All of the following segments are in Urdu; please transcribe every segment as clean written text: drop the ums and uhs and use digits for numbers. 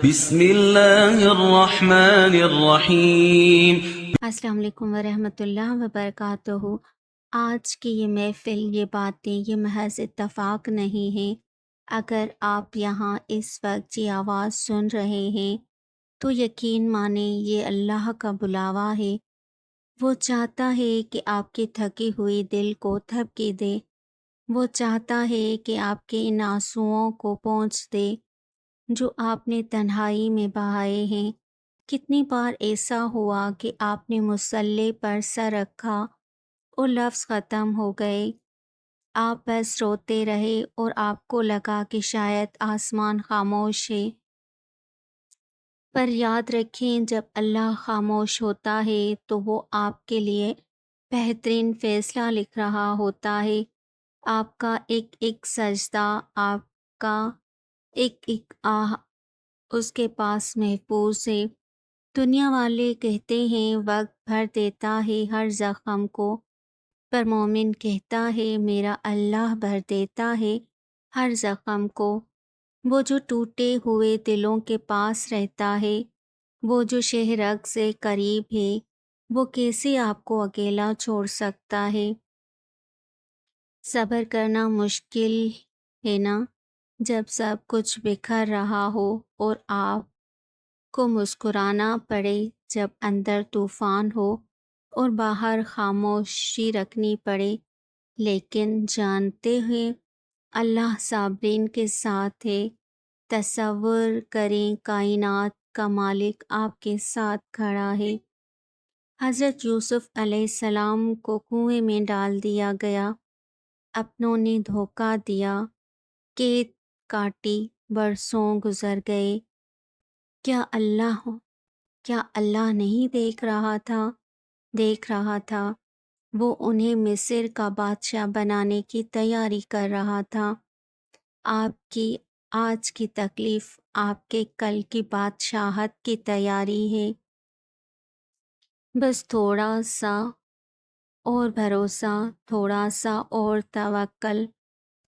بسم اللہ الرحمن الرحیم۔ السلام علیکم ورحمۃ اللہ وبرکاتہ۔ آج کی یہ محفل، یہ باتیں، یہ محض اتفاق نہیں ہیں۔ اگر آپ یہاں اس وقت یہ آواز سن رہے ہیں تو یقین مانیں یہ اللہ کا بلاوا ہے۔ وہ چاہتا ہے کہ آپ کے تھکی ہوئی دل کو تھپکی دے۔ وہ چاہتا ہے کہ آپ کے ان آنسوؤں کو پونچھ دے جو آپ نے تنہائی میں بہائے ہیں۔ کتنی بار ایسا ہوا کہ آپ نے مصلی پر سر رکھا اور لفظ ختم ہو گئے، آپ بس روتے رہے اور آپ کو لگا کہ شاید آسمان خاموش ہے۔ پر یاد رکھیں، جب اللہ خاموش ہوتا ہے تو وہ آپ کے لیے بہترین فیصلہ لکھ رہا ہوتا ہے۔ آپ کا ایک ایک سجدہ، آپ کا ایک ایک آہ اس کے پاس محفوظ ہے۔ دنیا والے کہتے ہیں وقت بھر دیتا ہے ہر زخم کو، پر مومن کہتا ہے میرا اللہ بھر دیتا ہے ہر زخم کو۔ وہ جو ٹوٹے ہوئے دلوں کے پاس رہتا ہے، وہ جو شہرگ سے قریب ہے، وہ کیسے آپ کو اکیلا چھوڑ سکتا ہے؟ صبر کرنا مشکل ہے نا، جب سب کچھ بکھر رہا ہو اور آپ کو مسکرانا پڑے جب اندر طوفان ہو اور باہر خاموشی رکھنی پڑے۔ لیکن جانتے ہیں اللہ صابرین کے ساتھ ہے۔ تصور کریں کائنات کا مالک آپ کے ساتھ کھڑا ہے۔ حضرت یوسف علیہ السلام کو کنویں میں ڈال دیا گیا، اپنوں نے دھوکہ دیا، قید کاٹی، برسوں گزر گئے۔ کیا اللہ نہیں دیکھ رہا تھا؟ دیکھ رہا تھا۔ وہ انہیں مصر کا بادشاہ بنانے کی تیاری کر رہا تھا۔ آپ کی آج کی تکلیف آپ کے کل کی بادشاہت کی تیاری ہے۔ بس تھوڑا سا اور بھروسہ، تھوڑا سا اور توکل۔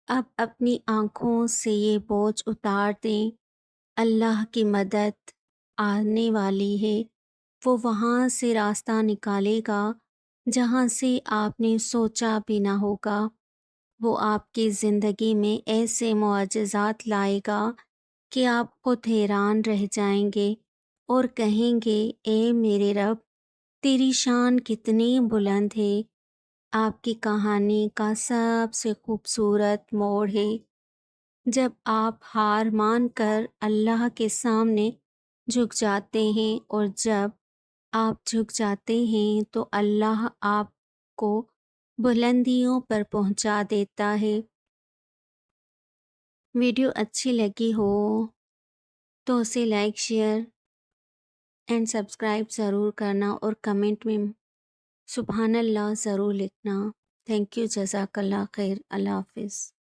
اب اپنی آنکھوں سے یہ بوجھ اتار دیں، اللہ کی مدد آنے والی ہے۔ وہ وہاں سے راستہ نکالے گا جہاں سے آپ نے سوچا بھی نہ ہوگا۔ وہ آپ کی زندگی میں ایسے معجزات لائے گا کہ آپ خود حیران رہ جائیں گے اور کہیں گے اے میرے رب، تیری شان کتنی بلند ہے۔ آپ کی کہانی کا سب سے خوبصورت موڑ ہے جب آپ ہار مان کر اللہ کے سامنے جھک جاتے ہیں، اور جب آپ جھک جاتے ہیں تو اللہ آپ کو بلندیوں پر پہنچا دیتا ہے۔ ویڈیو اچھی لگی ہو تو اسے لائک، شیئر اینڈ سبسکرائب ضرور کرنا، اور کمنٹ میں سبحان اللہ ضرور لکھنا۔ تھینک یو، جزاک اللہ خیر، اللہ حافظ۔